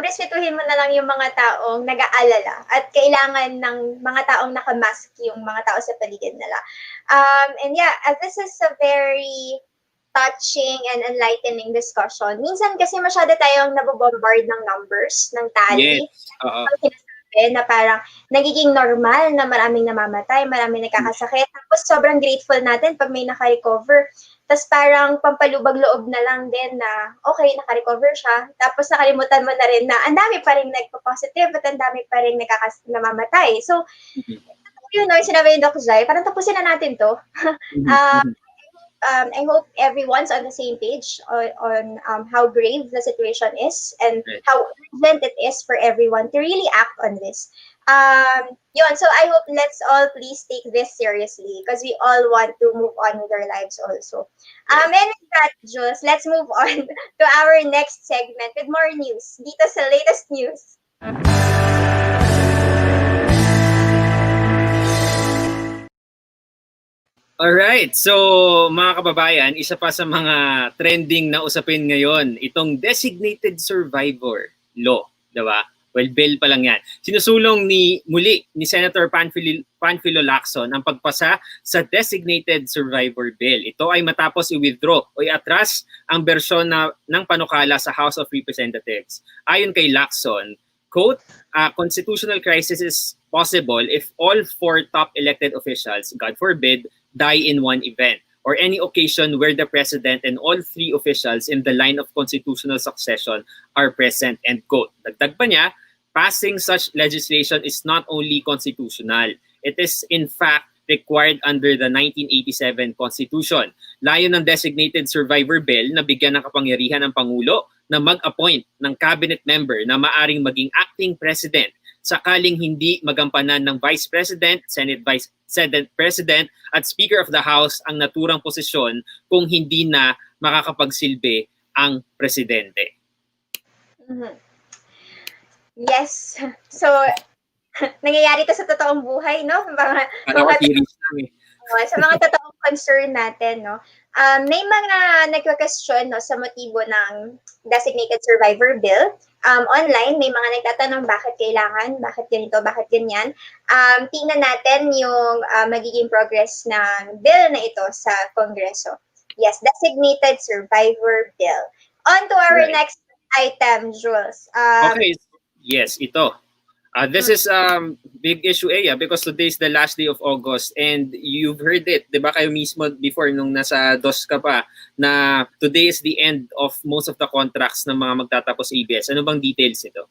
respetuhin mo na lang yung mga taong nag-aalala at kailangan ng mga taong nakamask yung mga tao sa paligid nila. And yeah, this is a very touching and enlightening discussion. Minsan kasi masyado tayong nabobombard ng numbers, ng tally. Yes. Oo. Na parang nagiging normal na maraming namamatay, maraming nakakasakit. Tapos sobrang grateful natin pag may naka-recover. Tapos parang pampalubag loob na lang din na okay, naka-recover siya. Tapos nakalimutan mo na rin na ang dami pa rin nagpa-positive at ang dami pa rin namamatay. So, yun, no, sinabi ni Doc Jai, parang tapusin na natin to. I hope everyone's on the same page on how grave the situation is and how urgent it is for everyone to really act on this. So I hope let's all please take this seriously because we all want to move on with our lives also. And with that, Jules, let's move on to our next segment with more news. Dito sa latest news. Alright, so mga kababayan, isa pa sa mga trending na usapin ngayon, itong Designated Survivor Law, diba? Well, bill pa lang yan. Sinusulong muli ni Senator Panfilo Lacson ang pagpasa sa Designated Survivor Bill. Ito ay matapos i-withdraw o i-atras ang bersyon ng panukala sa House of Representatives. Ayon kay Lacson, quote, a constitutional crisis is possible if all 4 top elected officials, God forbid, die in one event or any occasion where the president and all 3 officials in the line of constitutional succession are present, end quote. Dagdag pa niya, passing such legislation is not only constitutional, it is in fact required under the 1987 Constitution. Layo ng Designated Survivor Bill na bigyan ng kapangyarihan ng Pangulo na mag-appoint ng cabinet member na maaring maging acting president sakaling hindi magampanan ng Vice President, Senate President at Speaker of the House ang naturang posisyon kung hindi na makakapagsilbi ang presidente. Yes. So, nangyayari to sa totoong buhay, no? Sa mga totoong concern natin, no? May mga nagka-question, no, sa motibo ng Designated Survivor Bill. Online, may mga nagtatanong bakit kailangan, bakit ganito, bakit ganyan. Tingnan natin yung magiging progress ng bill na ito sa Kongreso. Yes, Designated Survivor Bill. On to our next item, Jules. Okay, yes, ito. This is big issue, because today is the last day of August and you've heard it, di ba kayo mismo before nung nasa DOS ka pa, na today is the end of most of the contracts ng mga magtatapos ABS. Ano bang details ito?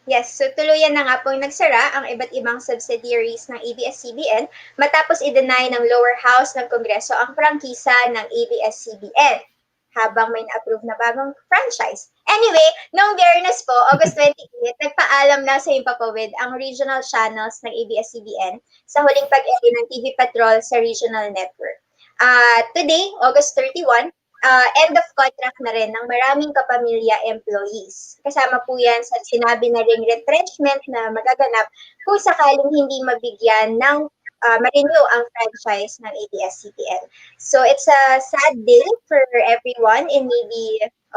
Yes, so tuluyan na nga pong nagsara ang iba't ibang subsidiaries ng ABS-CBN matapos i-deny ng lower house ng Kongreso ang prangkisa ng ABS-CBN habang may na-approve na bagong franchise. Anyway, noong Biyernes po, August 28, nagpaalam na sa Himpapawid ang regional channels ng ABS-CBN sa huling pag-eri ng TV Patrol sa regional network. Today, August 31, end of contract na rin ng maraming kapamilya employees. Kasama po yan sa sinabi na ring retrenchment na magaganap kung sakaling hindi mabigyan ng ma-renew ang franchise ng ABS-CBN. So it's a sad day for everyone and maybe,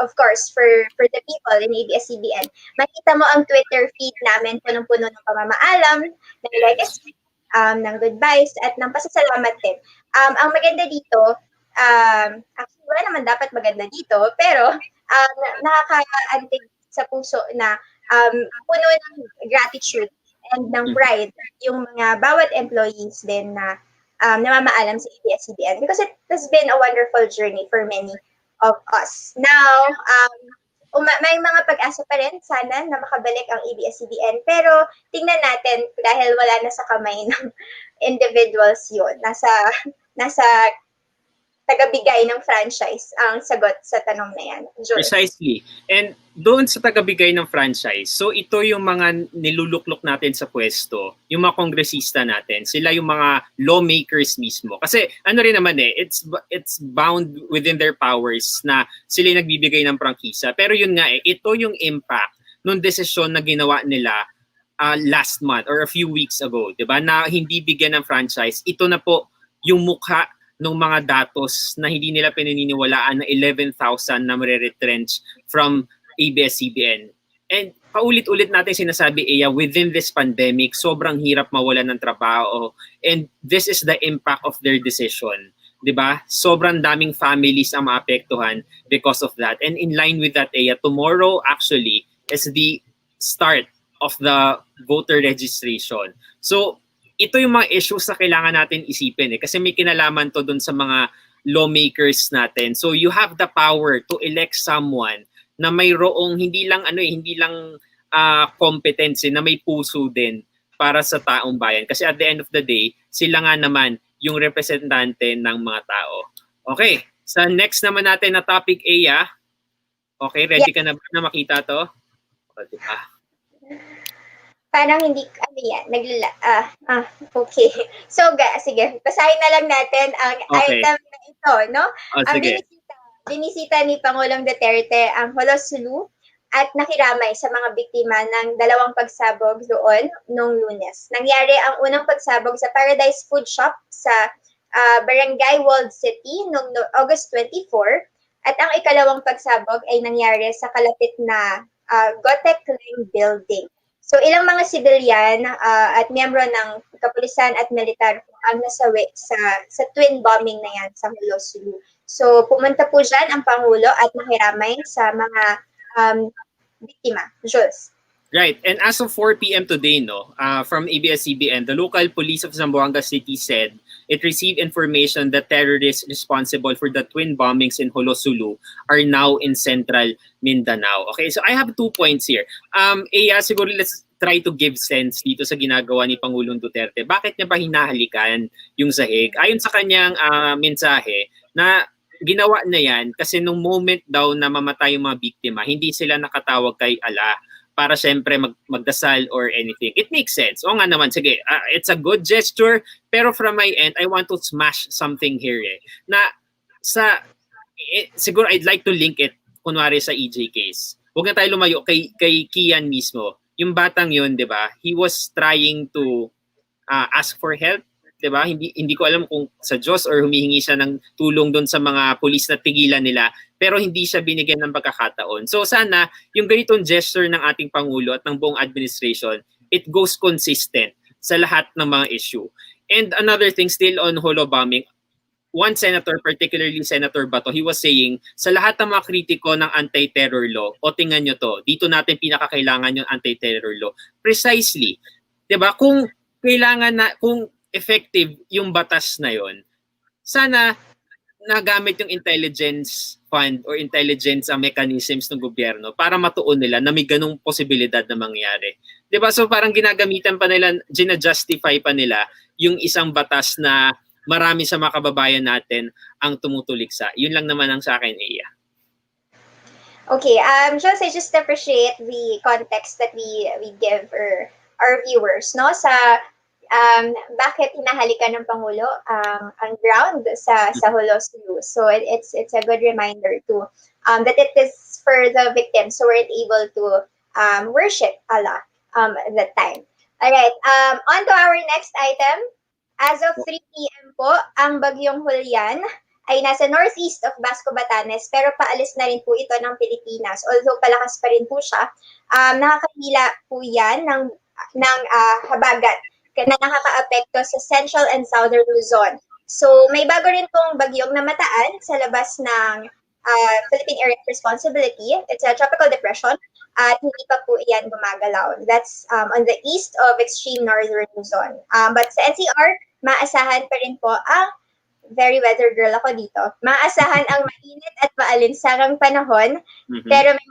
of course, for the people in ABS-CBN. Makita mo ang Twitter feed namin punong-puno ng pamamaalam, ng legacy, ng goodbyes, at ng pasasalamat din. Ang maganda dito, actually wala naman dapat maganda dito, pero nakaka-antig sa puso na puno ng gratitude and ng pride yung mga bawat employees din na namamaalam sa ABS-CBN because it has been a wonderful journey for many of us. Now, may mga pag-asa pa rin sana na makabalik ang ABS-CBN pero tingnan natin dahil wala na sa kamay ng individuals yun. Nasa tagabigay ng franchise ang sagot sa tanong na yan. Jules. Precisely. And doon sa tagabigay ng franchise, so ito yung mga niluluklok natin sa pwesto, yung mga kongresista natin, sila yung mga lawmakers mismo. Kasi ano rin naman it's bound within their powers na sila yung nagbibigay ng prangkisa. Pero yun nga ito yung impact nung desisyon na ginawa nila last month or a few weeks ago, 'di ba? Na hindi bigyan ng franchise. Ito na po yung mukha ng mga datos na hindi nila pinaniniwalaan na 11,000 na mare-retrench from ABS-CBN. And paulit-ulit natin sinasabi, within this pandemic, sobrang hirap mawalan ng trabaho. And this is the impact of their decision. Diba? Sobrang daming families ang maapektuhan because of that. And in line with that, tomorrow actually is the start of the voter registration. So, ito yung mga issues na kailangan natin isipin kasi may kinalaman to dun sa mga lawmakers natin. So you have the power to elect someone na mayroong hindi lang competency, na may puso din para sa taong bayan. Kasi at the end of the day, sila nga naman yung representante ng mga tao. Okay, sa next naman natin na topic, Aya. Okay, ready ka na ba na makita to? O, diba? Parang hindi, okay. So, sige, basahin na lang natin ang item na ito, no? Ang binisita ni Pangulong Duterte ang Holosulu at nakiramay sa mga biktima ng dalawang pagsabog doon noong Lunes. Nangyari ang unang pagsabog sa Paradise Food Shop sa Barangay Walled City noong August 24 at ang ikalawang pagsabog ay nangyari sa kalapit na Gotek Lane Building. So ilang mga sibilyan at miyembro ng kapulisan at militar ang nasawi sa twin bombing na yan sa Holosulu. So pumunta po dyan ang Pangulo at nakiramay sa mga biktima. Jules. Right. And as of 4 p.m. today, from ABS-CBN, the local police of Zamboanga City said it received information that terrorists responsible for the twin bombings in Holosulu are now in central Mindanao. Okay, so I have 2 points here. Siguro let's try to give sense dito sa ginagawa ni Pangulong Duterte. Bakit niya ba hinahalikan yung sahig? Ayon sa kanyang mensahe na ginawa na yan kasi nung moment daw na mamatay yung mga biktima, hindi sila nakatawag kay Allah para syempre magdasal or anything. It makes sense. O nga naman, sige, it's a good gesture, pero from my end, I want to smash something here na siguro I'd like to link it, kunwari sa EJ case. Huwag na tayo lumayo kay Kian mismo. Yung batang yun, di ba, he was trying to ask for help, di ba? Hindi ko alam kung sa Diyos or humihingi siya ng tulong doon sa mga pulis na tigilan nila, pero hindi siya binigyan ng pagkakataon. So sana, yung ganitong gesture ng ating Pangulo at ng buong administration, it goes consistent sa lahat ng mga issue. And another thing, still on holo bombing, one senator, particularly Senator Bato, he was saying, sa lahat ng mga kritiko ng anti-terror law, o tingnan nyo to, dito natin pinakakailangan yung anti-terror law. Precisely. Diba? Kung effective yung batas na yon, sana nagamit yung intelligence fund or intelligence mechanisms ng gobyerno para matuon nila na may ganung posibilidad na mangyari. Diba? So parang ginagamitan pa nila, gina-justify pa nila yung isang batas na marami sa mga kababayan natin ang tumutuliksa. Yun lang naman ang sa akin, Iya. Okay, Jules, I just appreciate the context that we give our viewers, no? Sa bakit hinahalikan ng Pangulo ang ground sa Holosulu. So it's a good reminder to that it is for the victims who weren't able to worship Allah at that time. All right, on to our next item. As of 3 p.m. po, ang bagyong Julian ay nasa northeast of Basco, Batanes, pero paalis na rin po ito ng Pilipinas. Although palakas pa rin po siya, nakakahila po yan ng habagat na nakaka-apekto sa Central and Southern Luzon. So may bago rin pong bagyong namataan sa labas ng Philippine Area of Responsibility. It's a tropical depression at hindi pa po iyan gumagalaw. That's on the east of extreme northern Luzon. But sa NCR, maasahan pa rin po ang very weather girl ako dito. Maasahan ang mainit at maalinsangang panahon, pero may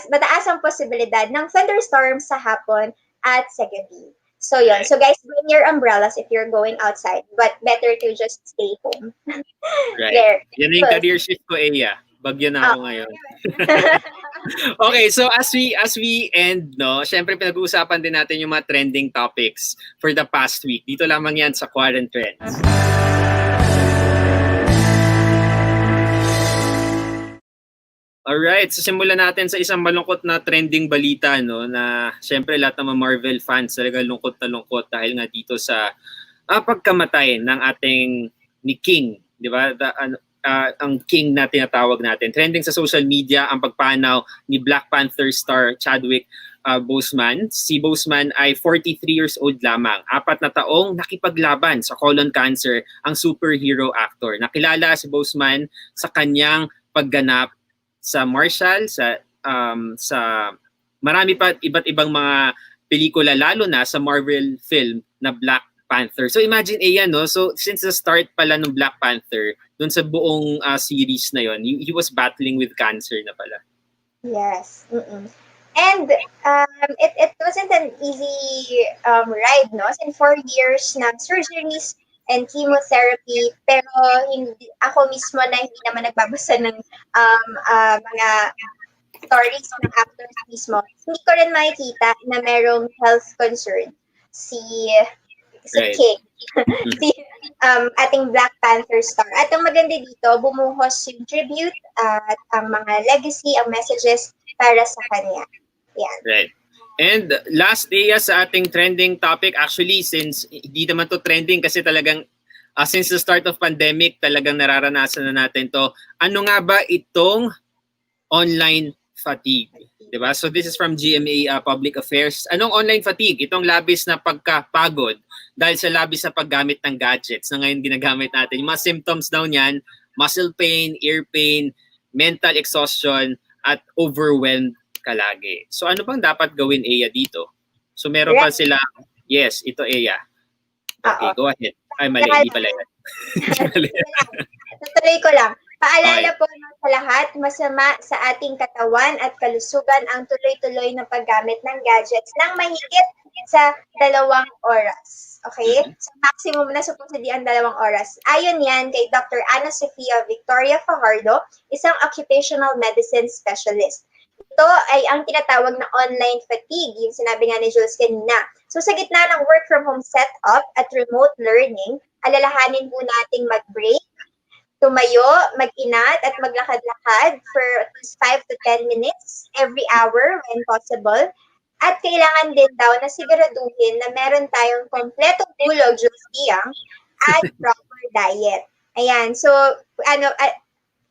mataas ang posibilidad ng thunderstorms sa hapon at sa gabi. So yun. So guys, bring your umbrellas if you're going outside, but better to just stay home. Right. There. Yan yung career shift ko, Eya. Bagyo na ako ngayon. Okay, so as we end, no, syempre pinag-uusapan din natin yung mga trending topics for the past week. Dito lamang yan sa QuaranTRENDS. Alright, so simulan natin sa isang malungkot na trending balita, no, na syempre lahat ng mga Marvel fans talaga lungkot na lungkot dahil nga dito sa pagkamatay ng ating ni King, di ba? Ang King na tinatawag natin. Trending sa social media ang pagpanaw ni Black Panther star Chadwick Boseman. Si Boseman ay 43 years old lamang. 4 na taong nakipaglaban sa colon cancer ang superhero actor. Nakilala si Boseman sa kanyang pagganap sa Marshall, sa marami pa iba't ibang mga pelikula, lalo na sa Marvel film na Black Panther. So imagine no? So since the start pala ng Black Panther, dun sa buong series na yon, he was battling with cancer na pala. Yes. And it wasn't an easy ride, no? Since 4 years na surgeries and chemotherapy, pero ako mismo na hindi naman nagbabasa ng mga stories ng actors mismo, hindi ko rin makikita na merong health concern si Right. King, si ating Black Panther star. At ang maganda dito, bumuhos yung tribute at ang mga legacy, ang messages para sa kanya. Yan. Right. And last day sa ating trending topic, actually since hindi naman to trending kasi talagang since the start of pandemic talagang nararanasan na natin to. Ano nga ba itong online fatigue? Diba? So this is from GMA Public Affairs. Anong online fatigue? Itong labis na pagkapagod dahil sa labis na paggamit ng gadgets na ngayon ginagamit natin. Yung mga symptoms daw niyan, muscle pain, ear pain, mental exhaustion, at overwhelmed ka lagi. So ano bang dapat gawin, Eya, dito? So meron pa sila, yes, ito Eya. Okay, go ahead. Ay, mali, hindi pala yan. Tutuloy ko lang. Paalala po sa lahat, masama sa ating katawan at kalusugan ang tuloy-tuloy na paggamit ng gadgets ng mahigit sa 2 oras. Okay? So maximum na supposedly ang 2 oras. Ayon yan kay Dr. Ana Sofia Victoria Fajardo, isang occupational medicine specialist. Ito ay ang tinatawag na online fatigue, yung sinabi nga ni Jules kanina. So sa gitna ng work from home setup at remote learning, alalahanin po nating mag-break, tumayo, mag-inat at maglakad-lakad for at least 5 to 10 minutes every hour when possible. At kailangan din daw na siguraduhin na meron tayong kompletong tulog, Jules Guiang, at proper diet. Ayan, so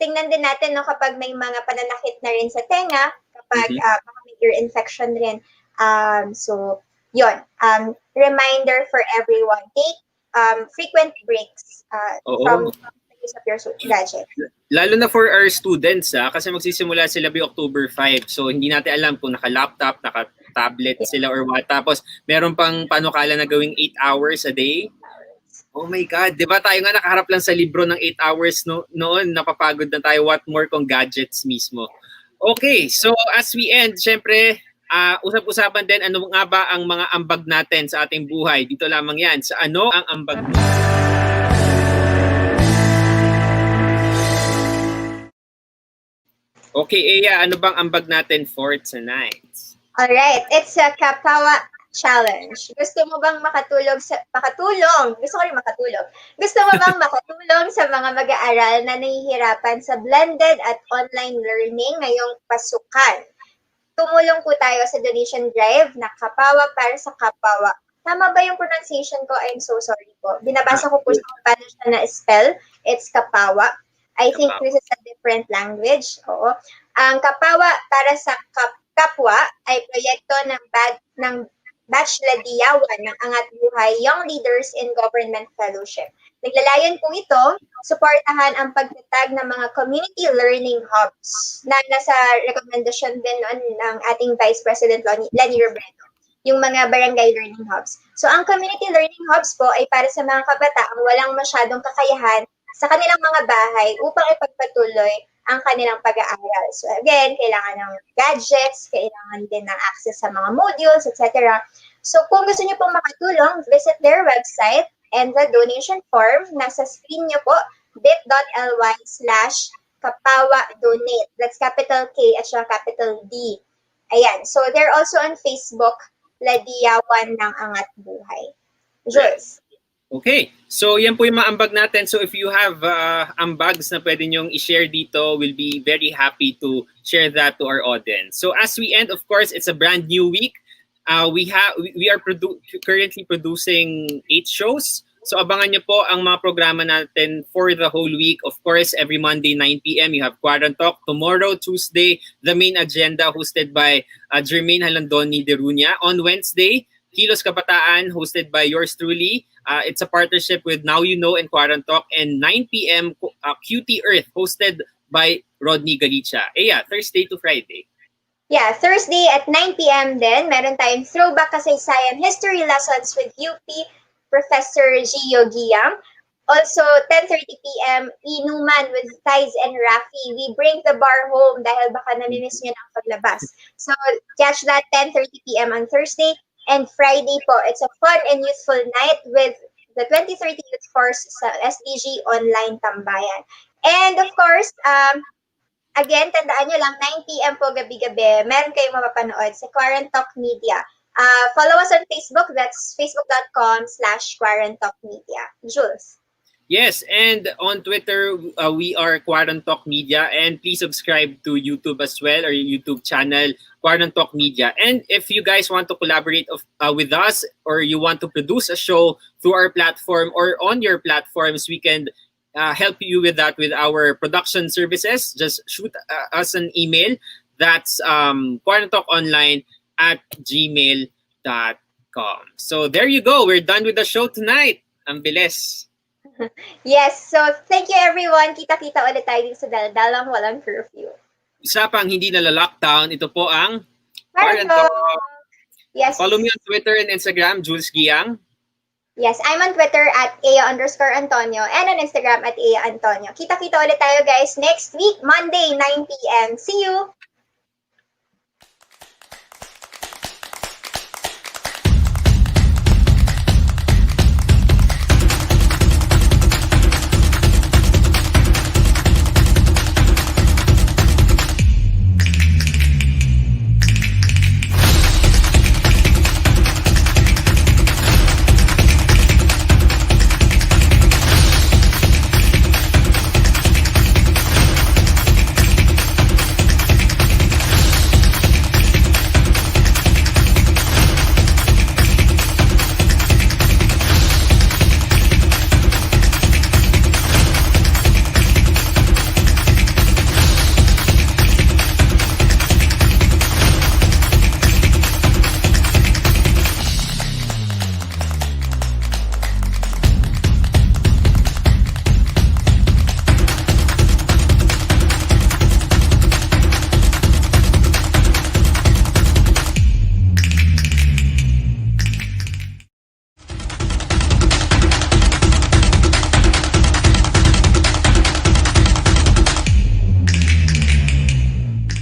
tingnan din natin no, kapag may mga pananakit na rin sa tenga, kapag may ear infection rin. So, yun. Reminder for everyone, take frequent breaks from use of your gadget. Lalo na for our students, kasi magsisimula sila by October 5. So, hindi natin alam kung naka-laptop, naka-tablet sila or what. Tapos, meron pang panukala na gawing 8 hours a day. Oh my God, di ba tayo nga nakaharap lang sa libro ng 8 hours noon, napapagod na tayo, what more kung gadgets mismo. Okay, so as we end, syempre, usap-usapan din ano nga ba ang mga ambag natin sa ating buhay. Dito lamang yan sa Ano ang Ambag Mo. Okay, Eya, ano bang ambag natin for tonight? Alright, it's a KAPAWA challenge. Gusto mo bang makatulong? Gusto ko rin makatulong. Gusto mo bang makatulong sa mga mag-aaral na nahihirapan sa blended at online learning ngayong pasukan? Tumulong po tayo sa donation drive na KAPAWA para sa KAPAWA Tama ba yung pronunciation ko? I'm so sorry po. Binabasa ko po kung paano siya na-spell. It's KAPAWA. I think this is a different language. Oo. Ang KAPAWA para sa Kapwa ay proyekto ng Batch Ladiyawan ng Angat Buhay Young Leaders in Government Fellowship. Naglalayon po ito, suportahan ang pagtatag ng mga community learning hubs na nasa rekomendasyon din noon ng ating Vice President Lenny Robredo, yung mga barangay learning hubs. So ang community learning hubs po ay para sa mga kabataang walang masyadong kakayahan sa kanilang mga bahay upang ipagpatuloy ang kanilang pag-aaral. So again, kailangan ng gadgets, kailangan din ng access sa mga modules, etc. So kung gusto niyo pong makatulong, visit their website and the donation form. Nasa screen niyo po, bit.ly/kapawa-donate. That's capital K at saka capital D. Ayan. So they're also on Facebook, Ladiyawan ng Angat Buhay. Jules. Okay, so yan po yung mga ambag natin. So if you have ambags na pwede nyong i-share dito, we'll be very happy to share that to our audience. So as we end, of course, it's a brand new week. We are currently producing 8 shows. So abangan nyo po ang mga programa natin for the whole week. Of course, every Monday, 9 p.m., you have QuaranTalk. Tomorrow, Tuesday, the main agenda hosted by Jermaine Halandoni de Ruña. On Wednesday, Kilos Kabataan, hosted by yours truly. It's a partnership with Now You Know and QuaranTalk. And 9 p.m., QT Earth, hosted by Rodney Galicia. Yeah, Thursday to Friday. Yeah, Thursday at 9 p.m. din, meron tayong throwback kasaysayan history lessons with UP Professor Guiang. Also, 10:30 p.m., Inuman with Thais and Rafi. We bring the bar home dahil baka namimiss nyo ng paglabas. So, catch that 10:30 p.m. on Thursday. And Friday po, it's a fun and youthful night with the 2030 Youth Force sa SDG Online Tambayan. And of course, again, tandaan nyo lang, 9 p.m. po gabi-gabi, meron kayong mapapanood sa QuaranTalk Media. Follow us on Facebook. That's facebook.com/QuaranTalk Media. Jules. Yes, and on Twitter, we are QuaranTalk Media. And please subscribe to YouTube as well, or YouTube channel, QuaranTalk Media. And if you guys want to collaborate with us, or you want to produce a show through our platform or on your platforms, we can help you with that with our production services. Just shoot us an email. That's QuaranTalkOnline@gmail.com. So there you go. We're done with the show tonight. Ang bilis. Yes, so thank you everyone. Kita-kita ulit tayo dito sa daldalang walang curfew. Usapang hindi nala-lockdown. Ito po ang QuaranTalk. Yes. Follow me on Twitter and Instagram, Jules Guiang. Yes, I'm on Twitter at @ea_Antonio and on Instagram at @ea_Antonio. Kita-kita ulit tayo guys next week, Monday, 9 p.m. See you!